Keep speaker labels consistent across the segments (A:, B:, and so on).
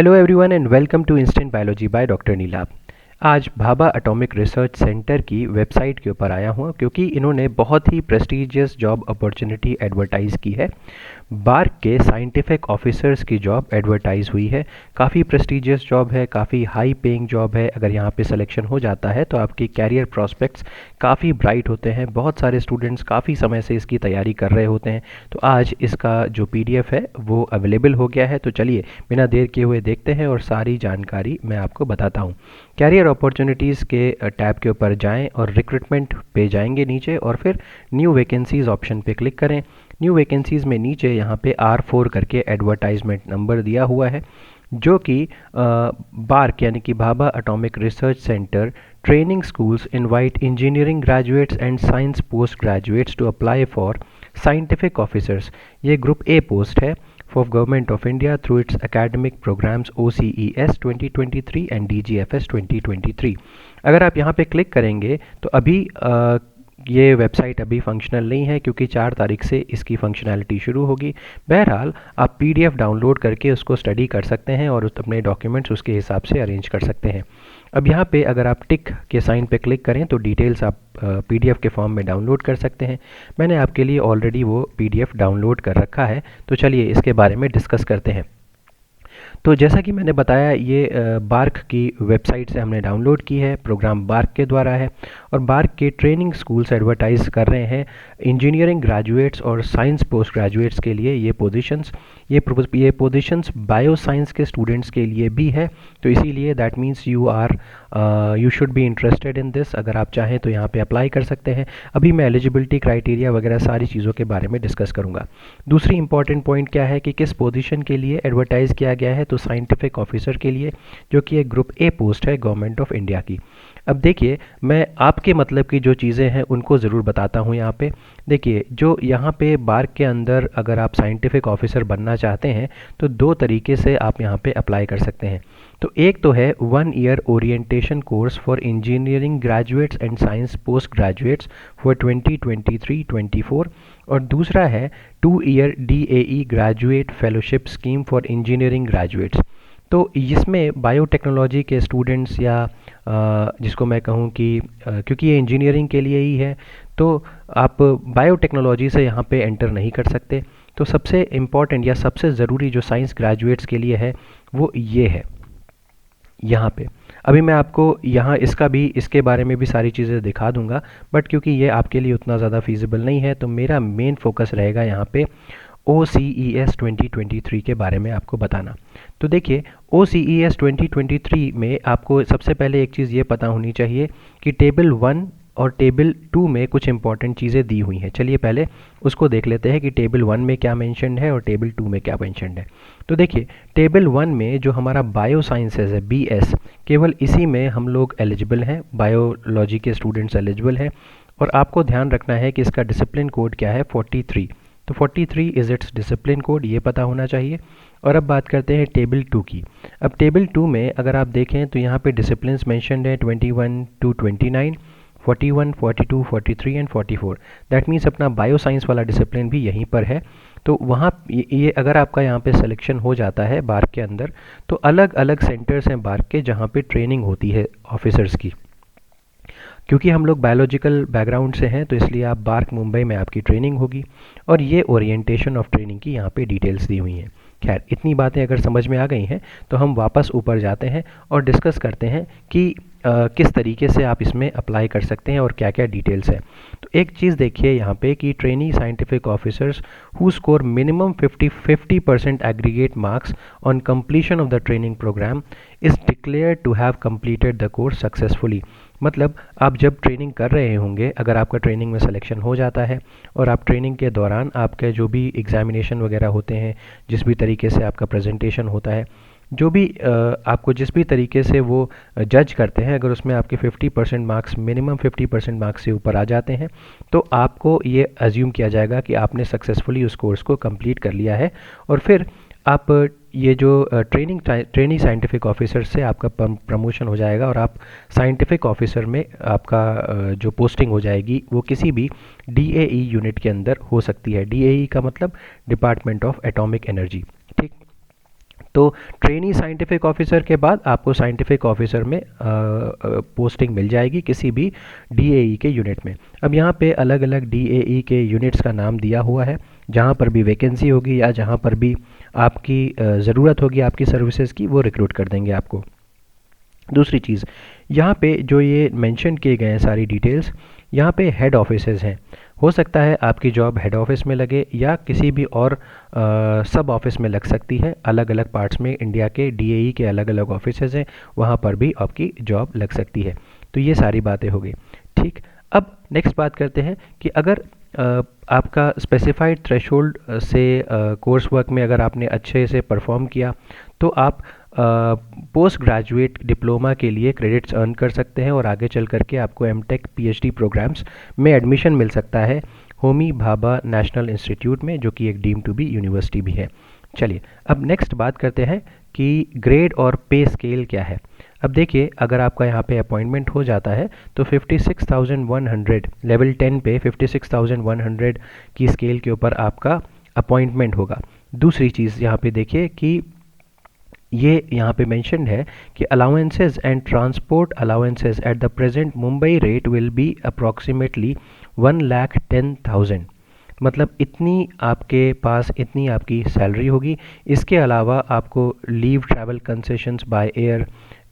A: Hello everyone and welcome to instant biology by doctor Neelabh. आज Bhabha atomic research centre की website के ऊपर आया हूँ क्योंकि इन्होंने बहुत ही प्रेस्टिजियस जॉब अपॉर्चुनिटी एडवर्टाइज़ की है। बार्क के साइंटिफिक ऑफिसर्स की जॉब एडवर्टाइज़ हुई है। काफ़ी प्रेस्टिजियस जॉब है, काफ़ी हाई पेइंग जॉब है। अगर यहाँ पे सिलेक्शन हो जाता है तो आपकी कैरियर प्रॉस्पेक्ट्स काफ़ी ब्राइट होते हैं। बहुत सारे स्टूडेंट्स काफ़ी समय से इसकी तैयारी कर रहे होते हैं। तो आज इसका जो PDF है वो अवेलेबल हो गया है। तो चलिए बिना देर किए हुए देखते हैं और सारी जानकारी मैं आपको बताता हूँ। कैरियर अपॉर्चुनिटीज़ के टैब के ऊपर जाएं और रिक्रूटमेंट पे जाएंगे नीचे और फिर न्यू वैकेंसीज़ ऑप्शन पे क्लिक करें। न्यू वैकेंसीज़ में नीचे यहाँ पे R4 करके एडवर्टाइजमेंट नंबर दिया हुआ है जो कि बार्क यानी कि Bhabha atomic research centre training schools invite engineering graduates and science post graduates to apply for scientific officers. ये ग्रुप ए पोस्ट है for Government of India through its academic programs OCES 2023 and DGFS 2023। अगर आप यहाँ पे click करेंगे तो अभी ये वेबसाइट अभी फंक्शनल नहीं है क्योंकि 4 तारीख से इसकी फंक्शनैलिटी शुरू होगी। बहरहाल आप PDF डाउनलोड करके उसको स्टडी कर सकते हैं और अपने डॉक्यूमेंट्स उसके हिसाब से अरेंज कर सकते हैं। अब यहाँ पे अगर आप टिक के साइन पे क्लिक करें तो डिटेल्स आप PDF के फॉर्म में डाउनलोड कर सकते हैं। मैंने आपके लिए ऑलरेडी वो PDF डाउनलोड कर रखा है। तो चलिए इसके बारे में डिस्कस करते हैं। तो जैसा कि मैंने बताया ये बार्क की वेबसाइट से हमने डाउनलोड की है। प्रोग्राम बार्क के द्वारा है और बार्क के ट्रेनिंग स्कूल्स एडवर्टाइज कर रहे हैं इंजीनियरिंग ग्रेजुएट्स और साइंस पोस्ट ग्रेजुएट्स के लिए ये पोजीशंस। ये पोजीशंस बायो साइंस के स्टूडेंट्स के लिए भी है। तो इसीलिए that means you should be interested in this. अगर आप चाहें तो यहाँ पे अप्लाई कर सकते हैं। अभी मैं एलिजिबिलिटी क्राइटेरिया वगैरह सारी चीज़ों के बारे में डिस्कस करूँगा। दूसरी इंपॉर्टेंट पॉइंट क्या है कि किस पोजीशन के लिए एडवर्टाइज़ किया गया है, तो साइंटिफिक ऑफिसर के लिए, जो कि एक ग्रुप ए पोस्ट है गवर्नमेंट ऑफ इंडिया की। अब देखिए मैं आपके मतलब की जो चीज़ें हैं उनको ज़रूर बताता हूँ यहाँ पे। देखिए जो यहाँ पे बार्क के अंदर अगर आप साइंटिफिक ऑफिसर बनना चाहते हैं तो 2 तरीके से आप यहाँ पे अप्लाई कर सकते हैं। तो एक तो है 1 year orientation course for engineering graduates and science post graduates for 2023-24 और दूसरा है 2 year DAE graduate fellowship scheme for engineering graduates. तो इसमें बायोटेक्नोलॉजी के स्टूडेंट्स या जिसको मैं कहूँ कि क्योंकि ये इंजीनियरिंग के लिए ही है तो आप बायोटेक्नोलॉजी से यहाँ पे एंटर नहीं कर सकते। तो सबसे इम्पॉर्टेंट या सबसे ज़रूरी जो साइंस ग्रेजुएट्स के लिए है वो ये है यहाँ पे। अभी मैं आपको यहाँ इसके बारे में भी सारी चीज़ें दिखा दूंगा, बट क्योंकि ये आपके लिए उतना ज़्यादा फीजिबल नहीं है तो मेरा मेन फोकस रहेगा यहाँ पे OCES 2023 के बारे में आपको बताना। तो देखिए OCES 2023 में आपको सबसे पहले एक चीज़ ये पता होनी चाहिए कि टेबल 1 और टेबल 2 में कुछ इंपॉर्टेंट चीज़ें दी हुई हैं। चलिए पहले उसको देख लेते हैं कि टेबल 1 में क्या मेंशन्ड है और टेबल 2 में क्या मेंशन्ड है। तो देखिए टेबल 1 में जो हमारा बायो साइंसेज है BS, केवल इसी में हम लोग एलिजिबल हैं, बायोलॉजी के स्टूडेंट्स एलिजिबल हैं। और आपको ध्यान रखना है कि इसका डिसिप्लिन कोड क्या है 43। तो 43 इज़ इट्स डिसिप्लिन कोड, ये पता होना चाहिए। और अब बात करते हैं टेबल 2 की। अब टेबल 2 में अगर आप देखें तो यहाँ पे डिसिप्लिन्स मेंशन्ड है 21 to 29, 41, 42, 43 एंड 44। दैट मीन्स अपना बायो साइंस वाला डिसिप्लिन भी यहीं पर है। तो वहाँ ये अगर आपका यहाँ पे सिलेक्शन हो जाता है बार्क के अंदर तो अलग अलग सेंटर्स हैं बार्क के जहाँ पे ट्रेनिंग होती है ऑफिसर्स की। क्योंकि हम लोग बायोलॉजिकल बैकग्राउंड से हैं तो इसलिए आप बार्क मुंबई में आपकी ट्रेनिंग होगी और ये ओरिएंटेशन ऑफ ट्रेनिंग की यहाँ पे डिटेल्स दी हुई हैं। खैर इतनी बातें अगर समझ में आ गई हैं तो हम वापस ऊपर जाते हैं और डिस्कस करते हैं कि किस तरीके से आप इसमें अप्लाई कर सकते हैं और क्या क्या डिटेल्स है। तो एक चीज़ देखिए यहाँ पे कि trainee scientific officers who score minimum 50% aggregate marks on completion of the training programme is declare to have completed the course successfully. मतलब आप जब ट्रेनिंग कर रहे होंगे, अगर आपका ट्रेनिंग में सिलेक्शन हो जाता है और आप ट्रेनिंग के दौरान आपके जो भी एग्जामिनेशन वगैरह होते हैं, जिस भी तरीके से आपका प्रेजेंटेशन होता है, जो भी आपको जिस भी तरीके से वो जज करते हैं, अगर उसमें आपके 50% मार्क्स मिनिमम 50% मार्क्स से ऊपर आ जाते हैं तो आपको ये अज्यूम किया जाएगा कि आपने सक्सेसफुली उस कोर्स को कंप्लीट कर लिया है। और फिर आप ये जो ट्रेनी साइंटिफिक ऑफिसर से आपका प्रमोशन हो जाएगा और आप साइंटिफिक ऑफिसर में आपका जो पोस्टिंग हो जाएगी वो किसी भी DAE यूनिट के अंदर हो सकती है। DAE का मतलब डिपार्टमेंट ऑफ एटॉमिक एनर्जी, ठीक। तो ट्रेनी साइंटिफिक ऑफिसर के बाद आपको साइंटिफिक ऑफिसर में पोस्टिंग मिल जाएगी किसी भी डीएई के यूनिट में। अब यहाँ पे अलग अलग डीएई के यूनिट्स का नाम दिया हुआ है, जहाँ पर भी वैकेंसी होगी या जहाँ पर भी आपकी ज़रूरत होगी आपकी सर्विसेज की, वो रिक्रूट कर देंगे आपको। दूसरी चीज़, यहाँ पे जो ये मेंशन किए गए हैं सारी डिटेल्स, यहाँ पे हेड ऑफिसेज हैं। हो सकता है आपकी जॉब हेड ऑफिस में लगे या किसी भी और सब ऑफिस में लग सकती है। अलग अलग पार्ट्स में इंडिया के डीएई के अलग अलग ऑफिसेज हैं, वहाँ पर भी आपकी जॉब लग सकती है। तो ये सारी बातें हो गई। ठीक, अब नेक्स्ट बात करते हैं कि अगर आपका स्पेसिफाइड थ्रेशोल्ड से कोर्स वर्क में अगर आपने अच्छे से परफॉर्म किया तो आप पोस्ट ग्रेजुएट डिप्लोमा के लिए क्रेडिट्स अर्न कर सकते हैं और आगे चल करके आपको एमटेक पीएचडी प्रोग्राम्स में एडमिशन मिल सकता है होमी भाभा नेशनल इंस्टीट्यूट में, जो कि एक डीम टू बी यूनिवर्सिटी भी है। चलिए अब नेक्स्ट बात करते हैं कि ग्रेड और पे स्केल क्या है। अब देखिए, अगर आपका यहाँ पे अपॉइंटमेंट हो जाता है तो 56,100 लेवल 10 पे 56,100 की स्केल के ऊपर आपका अपॉइंटमेंट होगा। दूसरी चीज़ यहाँ पे देखिए कि ये यहाँ पे मेंशन्ड है कि allowances and transport allowances at the present Mumbai rate will be approximately 1,10,000। मतलब इतनी आपके पास इतनी आपकी सैलरी होगी। इसके अलावा आपको leave travel concessions by air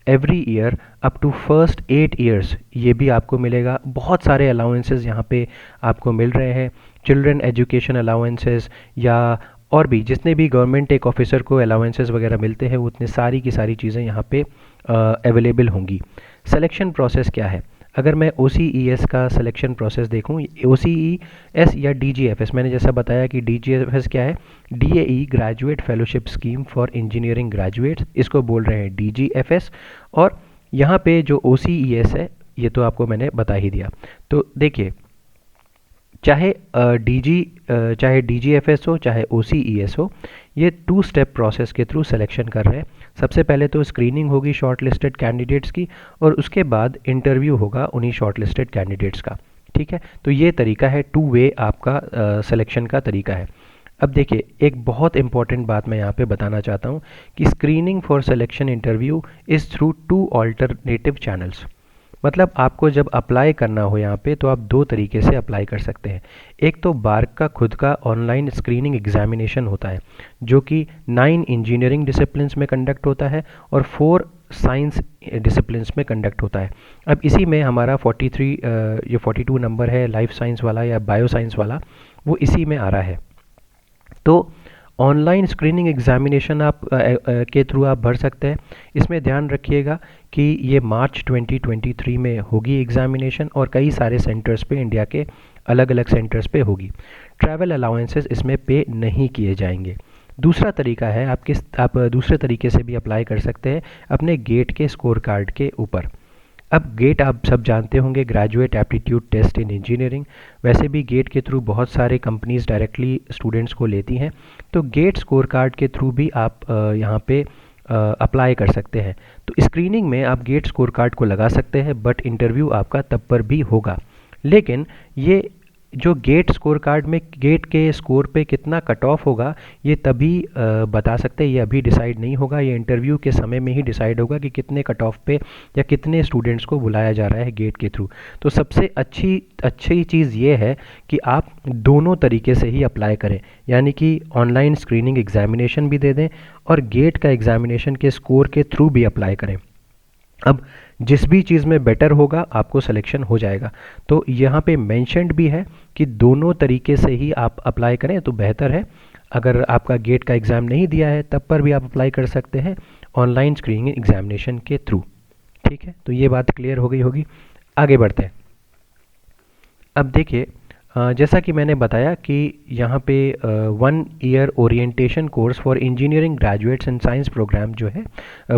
A: every year up to first 8 years, ये भी आपको मिलेगा। बहुत सारे अलाउंसेस यहाँ पे आपको मिल रहे हैं। चिल्ड्रन एजुकेशन अलाउंसेस या और भी जितने भी गवर्नमेंट एक ऑफिसर को अलाउंसेस वगैरह मिलते हैं, उतने सारी की सारी चीज़ें यहाँ पे अवेलेबल होंगी। सिलेक्शन प्रोसेस क्या है? अगर मैं OCES का सिलेक्शन प्रोसेस देखूं, OCES या DGFS, मैंने जैसा बताया कि DGFS क्या है, DAE graduate fellowship scheme for engineering graduates, इसको बोल रहे हैं DGFS। और यहाँ पे जो OCES है ये तो आपको मैंने बता ही दिया। तो देखिए, चाहे चाहे DGFS हो चाहे OCES हो, ये 2 स्टेप प्रोसेस के थ्रू सिलेक्शन कर रहे हैं। सबसे पहले तो स्क्रीनिंग होगी शॉर्ट लिस्टेड कैंडिडेट्स की और उसके बाद इंटरव्यू होगा उन्हीं शॉर्ट लिस्टेड कैंडिडेट्स का। ठीक है, तो ये तरीका है, 2 वे आपका सिलेक्शन का तरीका है। अब देखिए, एक बहुत इंपॉर्टेंट बात मैं यहाँ पे बताना चाहता हूँ कि screening for selection interview is through 2 alternative channels. मतलब आपको जब अप्लाई करना हो यहाँ पे तो आप 2 तरीके से अप्लाई कर सकते हैं। एक तो बार्क का खुद का ऑनलाइन स्क्रीनिंग एग्जामिनेशन होता है, जो कि 9 इंजीनियरिंग डिसिप्लिन्स में कंडक्ट होता है और 4 साइंस डिसिप्लिन्स में कंडक्ट होता है। अब इसी में हमारा 43 ये 42 नंबर है लाइफ साइंस वाला या बायो साइंस वाला, वो इसी में आ रहा है। तो ऑनलाइन स्क्रीनिंग एग्जामिनेशन आप के थ्रू आप भर सकते हैं। इसमें ध्यान रखिएगा कि ये मार्च 2023 में होगी एग्जामिनेशन और कई सारे सेंटर्स पे, इंडिया के अलग अलग सेंटर्स पे होगी। ट्रैवल अलाउंसेस इसमें पे नहीं किए जाएंगे। दूसरा तरीका है, आप दूसरे तरीके से भी अप्लाई कर सकते हैं अपने गेट के स्कोर कार्ड के ऊपर। अब गेट आप सब जानते होंगे, graduate aptitude test in engineering. वैसे भी गेट के थ्रू बहुत सारे कंपनीज डायरेक्टली स्टूडेंट्स को लेती हैं, तो गेट स्कोर कार्ड के थ्रू भी आप यहाँ पे अप्लाई कर सकते हैं। तो स्क्रीनिंग में आप गेट स्कोर कार्ड को लगा सकते हैं, बट इंटरव्यू आपका तब पर भी होगा। लेकिन ये जो गेट स्कोर कार्ड में गेट के स्कोर पे कितना कट ऑफ होगा ये तभी बता सकते हैं, ये अभी डिसाइड नहीं होगा। ये इंटरव्यू के समय में ही डिसाइड होगा कि कितने कट ऑफ पे या कितने स्टूडेंट्स को बुलाया जा रहा है गेट के थ्रू। तो सबसे अच्छी चीज़ ये है कि आप दोनों तरीके से ही अप्लाई करें, यानी कि ऑनलाइन स्क्रीनिंग एग्जामिनेशन भी दे दें और गेट का एग्जामिनेशन के स्कोर के थ्रू भी अप्लाई करें। अब जिस भी चीज़ में बेटर होगा आपको सिलेक्शन हो जाएगा। तो यहाँ पे मेंशन्ड भी है कि दोनों तरीके से ही आप अप्लाई करें तो बेहतर है। अगर आपका गेट का एग्ज़ाम नहीं दिया है तब पर भी आप अप्लाई कर सकते हैं ऑनलाइन स्क्रीनिंग एग्जामिनेशन के थ्रू। ठीक है, तो ये बात क्लियर हो गई होगी। आगे बढ़ते हैं। अब देखिए, जैसा कि मैंने बताया कि यहाँ पे 1 year orientation course for engineering graduates and science programme जो है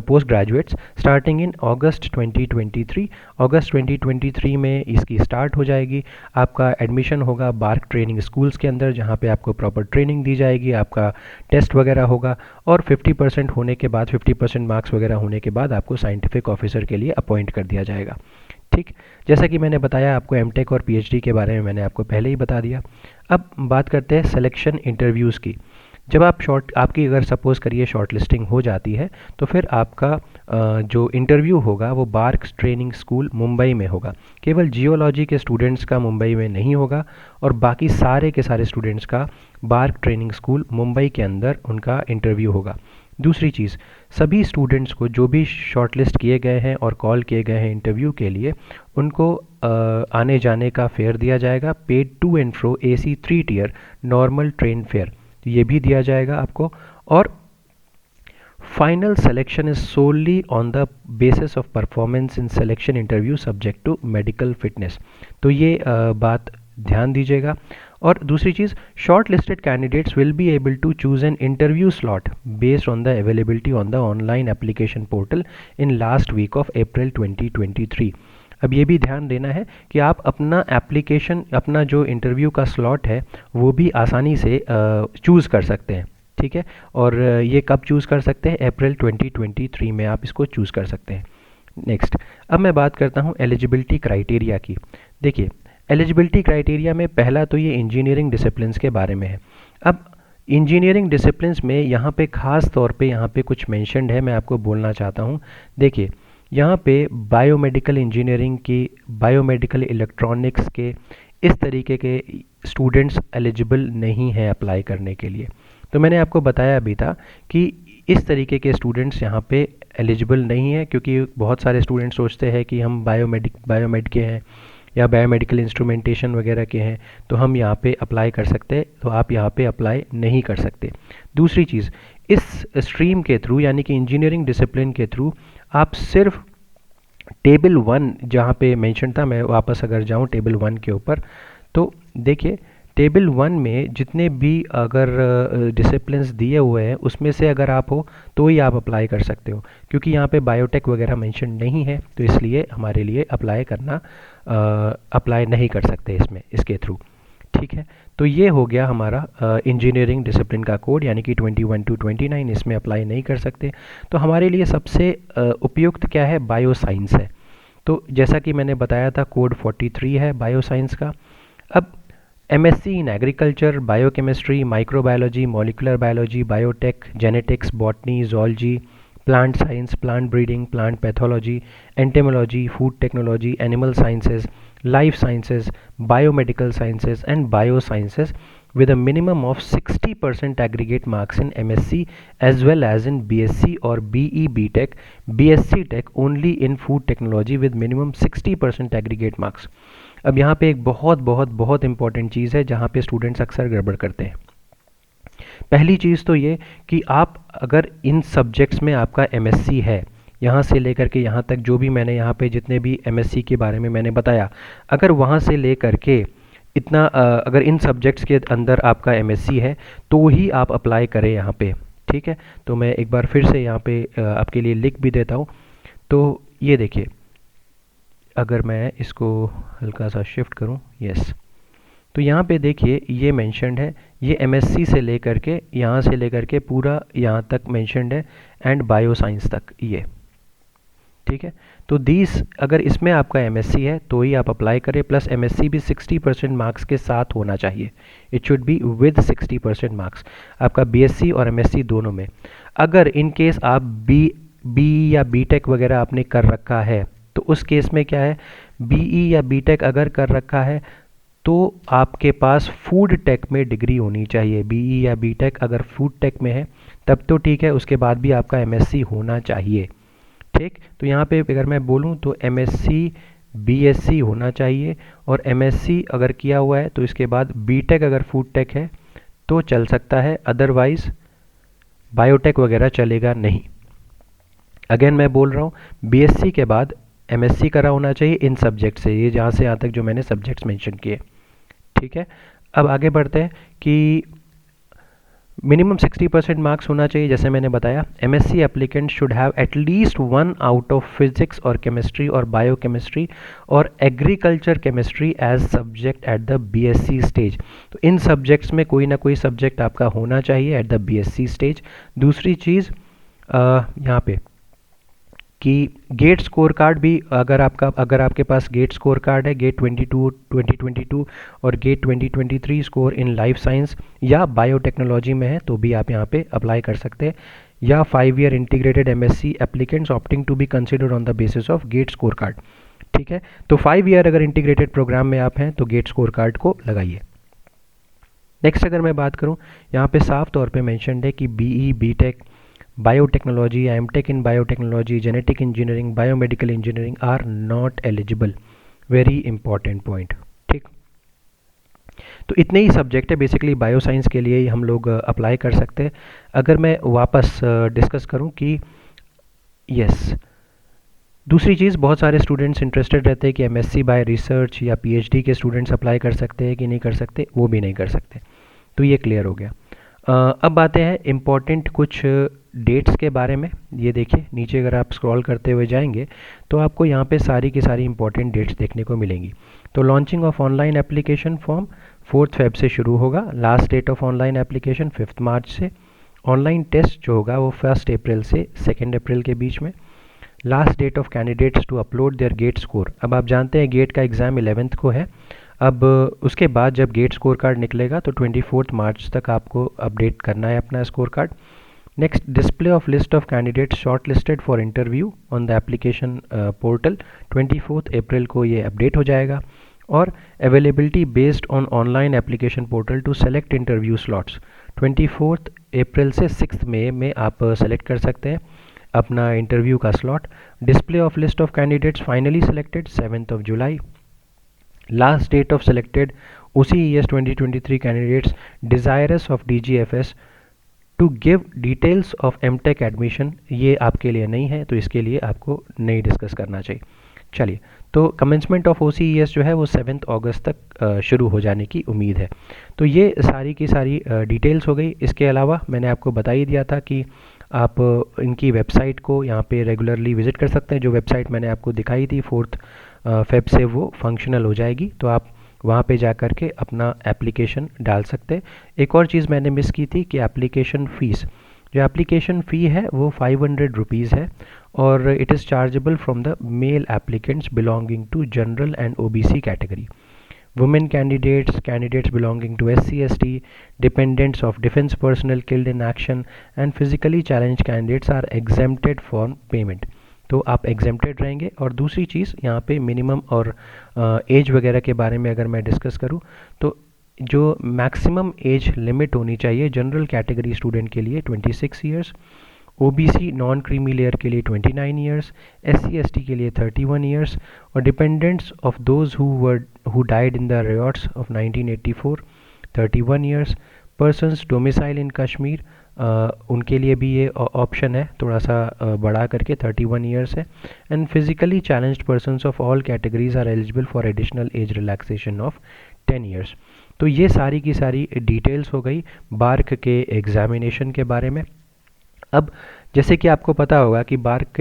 A: post graduates starting in August 2023 में इसकी स्टार्ट हो जाएगी। आपका एडमिशन होगा बार्क ट्रेनिंग स्कूल्स के अंदर, जहाँ पे आपको प्रॉपर ट्रेनिंग दी जाएगी, आपका टेस्ट वगैरह होगा और 50% होने के बाद 50% मार्क्स वगैरह होने के बाद आपको साइंटिफिक ऑफिसर के लिए अपॉइंट कर दिया जाएगा। ठीक, जैसा कि मैंने बताया आपको एमटेक और पीएचडी के बारे में मैंने आपको पहले ही बता दिया। अब बात करते हैं सिलेक्शन इंटरव्यूज़ की। जब आपकी अगर सपोज़ करिए शॉर्ट लिस्टिंग हो जाती है तो फिर आपका जो इंटरव्यू होगा वो बार्क ट्रेनिंग स्कूल मुंबई में होगा। केवल जियोलॉजी के स्टूडेंट्स का मुंबई में नहीं होगा और बाकी सारे के सारे स्टूडेंट्स का बार्क ट्रेनिंग स्कूल मुंबई के अंदर उनका इंटरव्यू होगा। दूसरी चीज़, सभी स्टूडेंट्स को जो भी शॉर्टलिस्ट किए गए हैं और कॉल किए गए हैं इंटरव्यू के लिए, उनको आने जाने का फेयर दिया जाएगा, paid to and fro AC 3 tier normal train fare, तो ये भी दिया जाएगा आपको। और final selection is solely on the basis of performance in selection interview subject to medical fitness. तो ये बात ध्यान दीजिएगा। और दूसरी चीज़, short listed candidates will be able to choose an interview slot based on the availability on the online application portal in last week of अप्रैल 2023। अब ये भी ध्यान देना है कि आप अपना एप्लीकेशन, अपना जो इंटरव्यू का स्लॉट है वो भी आसानी से चूज़ कर सकते हैं, ठीक है। और ये कब चूज़ कर सकते हैं? अप्रैल 2023 में आप इसको चूज़ कर सकते हैं। नेक्स्ट, अब मैं बात करता हूँ एलिजिबिलिटी क्राइटेरिया की। देखिए, एलिजिबिलिटी क्राइटेरिया में पहला तो ये इंजीनियरिंग डिसिप्लिन्स के बारे में है। अब इंजीनियरिंग डिसिप्लिन्स में यहाँ पे ख़ास तौर पे यहाँ पे कुछ मेंशन्ड है, मैं आपको बोलना चाहता हूँ। देखिए, यहाँ पे बायोमेडिकल इंजीनियरिंग की, बायोमेडिकल इलेक्ट्रॉनिक्स के, इस तरीके के स्टूडेंट्स एलिजिबल नहीं हैं अप्लाई करने के लिए। तो मैंने आपको बताया अभी था कि इस तरीके के स्टूडेंट्स यहाँ पे एलिजिबल नहीं है, क्योंकि बहुत सारे स्टूडेंट्स सोचते हैं कि हम बायोमेड के हैं या बायोमेडिकल इंस्ट्रूमेंटेशन वगैरह के हैं तो हम यहाँ पे अप्लाई कर सकते हैं, तो आप यहाँ पे अप्लाई नहीं कर सकते। दूसरी चीज़, इस स्ट्रीम के थ्रू यानी कि इंजीनियरिंग डिसिप्लिन के थ्रू आप सिर्फ टेबल 1 जहाँ पे मेंशन था, मैं वापस अगर जाऊँ टेबल 1 के ऊपर, तो देखिए टेबल 1 में जितने भी अगर डिसिप्लिन्स दिए हुए हैं उसमें से अगर आप हो तो ही आप अप्लाई कर सकते हो, क्योंकि यहाँ पे बायोटेक वगैरह मेंशन नहीं है, तो इसलिए हमारे लिए अप्लाई नहीं कर सकते इसके थ्रू, ठीक है। तो ये हो गया हमारा इंजीनियरिंग डिसिप्लिन का कोड, यानी कि 21 to 29, इसमें अप्लाई नहीं कर सकते। तो हमारे लिए सबसे उपयुक्त क्या है? बायो साइंस है। तो जैसा कि मैंने बताया था, कोड 43 है बायो साइंस का। अब MSc in agriculture, biochemistry, microbiology, molecular biology, biotech, genetics, botany, zoology, plant science, plant breeding, plant pathology, entomology, food technology, animal sciences, life sciences, biomedical sciences and biosciences with a minimum of 60% aggregate marks in MSc as well as in BSc or BE BTech, BSc Tech only in food technology with minimum 60% aggregate marks। अब यहाँ पे एक बहुत बहुत बहुत important चीज़ है जहाँ पे स्टूडेंट्स अक्सर गड़बड़ करते हैं। पहली चीज़ तो ये कि आप अगर इन सब्जेक्ट्स में आपका MSc है, यहाँ से लेकर के यहाँ तक जो भी मैंने यहाँ पे जितने भी MSc के बारे में मैंने बताया, अगर वहाँ से लेकर के इतना अगर इन सब्जेक्ट्स के अंदर आपका MSc है तो ही आप अप्लाई करें यहाँ पे, ठीक है। तो मैं एक बार फिर से यहाँ पे आपके लिए लिख भी देता हूँ। तो ये देखिए, अगर मैं इसको हल्का सा शिफ्ट करूँ, यस, तो यहाँ पे देखिए ये मेंशन्ड है, ये MSc से लेकर के यहाँ से लेकर के पूरा यहाँ तक मेंशन्ड है एंड बायो साइंस तक, ये ठीक है। तो अगर इसमें आपका MSc है तो ही आप अप्लाई करें, प्लस MSc भी 60% मार्क्स के साथ होना चाहिए। It should be with 60% marks, आपका BSc और MSc दोनों में। अगर इन केस आप बी या BTech वगैरह आपने कर रखा है तो उस केस में क्या है, BE या BTech अगर कर रखा है तो आपके पास फूड टेक में डिग्री होनी चाहिए। BE या BTech अगर फूड टेक में है तब तो ठीक है, उसके बाद भी आपका MSc होना चाहिए, ठीक। तो यहाँ पे अगर मैं बोलूँ तो MSc BSc होना चाहिए, और MSc अगर किया हुआ है तो इसके बाद BTech अगर फूड टेक है तो चल सकता है, अदरवाइज बायोटेक वगैरह चलेगा नहीं। अगेन मैं बोल रहा हूँ, BSc के बाद MSc करा होना चाहिए इन सब्जेक्ट से, ये जहाँ से यहाँ तक जो मैंने सब्जेक्ट्स मेंशन किए, ठीक है। अब आगे बढ़ते हैं कि मिनिमम 60% मार्क्स होना चाहिए, जैसे मैंने बताया। MSc applicant should have at least 1 out of physics और केमिस्ट्री और बायोकेमिस्ट्री और agriculture chemistry as subject at the BSc stage. तो इन सब्जेक्ट्स में कोई ना कोई सब्जेक्ट आपका होना चाहिए एट द BSc स्टेज। दूसरी चीज़ यहाँ पे कि गेट स्कोर कार्ड भी अगर आपके पास गेट स्कोर कार्ड है, गेट 2022 और GATE 2023 score in life science या बायोटेक्नोलॉजी में है तो भी आप यहाँ पे अप्लाई कर सकते हैं, या 5 year integrated MSc applicants opting to be considered on the basis of GATE score card. ठीक है, तो 5 ईयर अगर इंटीग्रेटेड प्रोग्राम में आप हैं तो गेट स्कोर कार्ड को लगाइए। नेक्स्ट अगर मैं बात करूं, यहाँ पे साफ तौर पे मेंशन्ड है कि BE, BTech, biotechnology, MTech in biotechnology, genetic engineering, biomedical engineering are not eligible. Very important point. ठीक, तो इतने ही सब्जेक्ट है बेसिकली बायो साइंस के लिए ही हम लोग अप्लाई कर सकते हैं। अगर मैं वापस डिस्कस करूं कि यस, दूसरी चीज़, बहुत सारे स्टूडेंट्स इंटरेस्टेड रहते हैं कि एमएससी बाय रिसर्च या पीएचडी के स्टूडेंट्स अप्लाई कर सकते हैं कि नहीं कर सकते, वो भी नहीं कर सकते। तो ये क्लियर हो गया। अब आते हैं इम्पॉर्टेंट कुछ डेट्स के बारे में। ये देखिए नीचे अगर आप स्क्रॉल करते हुए जाएंगे तो आपको यहाँ पे सारी की सारी इंपॉर्टेंट डेट्स देखने को मिलेंगी। तो launching of online application form 4 Feb से शुरू होगा। Last date of online application 5 March से। ऑनलाइन टेस्ट जो होगा वो 1 अप्रैल से 2 अप्रैल के बीच में। Last date of candidates to upload their GATE score. अब आप जानते हैं गेट का एग्ज़ाम 11th को है। अब उसके बाद जब गेट स्कोर कार्ड निकलेगा तो 24 मार्च तक आपको अपडेट करना है अपना score card. Next, display of list of candidates short listed for interview on the application portal 24 अप्रैल को ये अपडेट हो जाएगा। और availability based on online application portal to select interview slots 24 अप्रैल से 6 मई में आप सेलेक्ट कर सकते हैं अपना इंटरव्यू का slot. Display of list of candidates finally selected 7 July. Last date of selected OCES 2023 candidates desirous of DGFS to give details of MTech admission. ये आपके लिए नहीं है तो इसके लिए आपको नहीं डिस्कस करना चाहिए। चलिए, तो कमेंसमेंट ऑफ OCES जो है वो 7 अगस्त तक शुरू हो जाने की उम्मीद है। तो ये सारी की सारी डिटेल्स हो गई। इसके अलावा मैंने आपको बता ही दिया था कि आप इनकी वेबसाइट को यहाँ पे रेगुलरली विज़िट कर सकते हैं। जो वेबसाइट मैंने आपको दिखाई थी 4 फेब से वो फंक्शनल हो जाएगी, तो आप वहाँ पे जा कर के अपना एप्लीकेशन डाल सकते हैं। एक और चीज़ मैंने मिस की थी कि एप्लीकेशन फ़ीस, जो एप्लीकेशन फ़ी है वो 500 रुपीज़ है और it is chargeable from the male applicants belonging to general and OBC category. Women candidates, candidates belonging to SC, ST, dependents of defense personnel killed in action and physically challenged candidates are exempted from payment। तो आप exempted रहेंगे। और दूसरी चीज़ यहाँ पे minimum और as वगैरह के बारे में अगर मैं डिस्कस करूँ तो जो मैक्सिमम एज लिमिट होनी चाहिए जनरल कैटेगरी स्टूडेंट के लिए 26 years, OBC non creamy layer के लिए 29 ईयर्स, SC ST के लिए 31 ईयर्स और dependents of those who died in the riots of 1984 31 years. Persons domicile in Kashmir उनके लिए भी ये ऑप्शन है, थोड़ा सा बढ़ा करके 31 ईयर्स है। And physically challenged persons of all categories are eligible for additional age relaxation of 10 years. तो ये सारी की सारी डिटेल्स हो गई बार्क के एग्जामिनेशन के बारे में। अब जैसे कि आपको पता होगा कि बार्क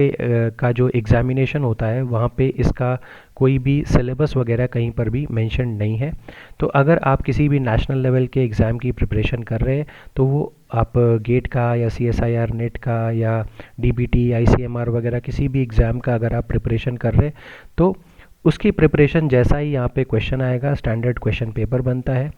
A: का जो एग्ज़ामिनेशन होता है वहाँ पे इसका कोई भी सिलेबस वगैरह कहीं पर भी मेंशन नहीं है। तो अगर आप किसी भी नेशनल लेवल के एग्ज़ाम की प्रिपरेशन कर रहे हैं तो वो आप गेट का या CSIR नेट का या DBT ICMR वगैरह किसी भी एग्ज़ाम का अगर आप प्रिपरेशन कर रहे हैं तो उसकी प्रिपरेशन जैसा ही यहाँ पे क्वेश्चन आएगा, स्टैंडर्ड क्वेश्चन पेपर बनता है,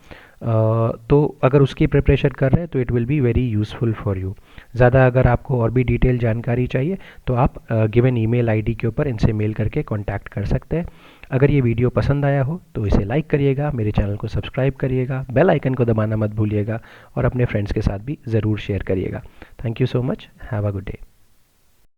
A: तो अगर उसकी प्रिपरेशन कर रहे हैं तो it will be very useful for you. ज़्यादा अगर आपको और भी डिटेल जानकारी चाहिए तो आप गिवन ईमेल आईडी के ऊपर इनसे मेल करके कांटेक्ट कर सकते हैं। अगर ये वीडियो पसंद आया हो तो इसे लाइक करिएगा, मेरे चैनल को सब्सक्राइब करिएगा, बेल आइकन को दबाना मत भूलिएगा और अपने फ्रेंड्स के साथ भी ज़रूर शेयर करिएगा। Thank you so much, have a good day.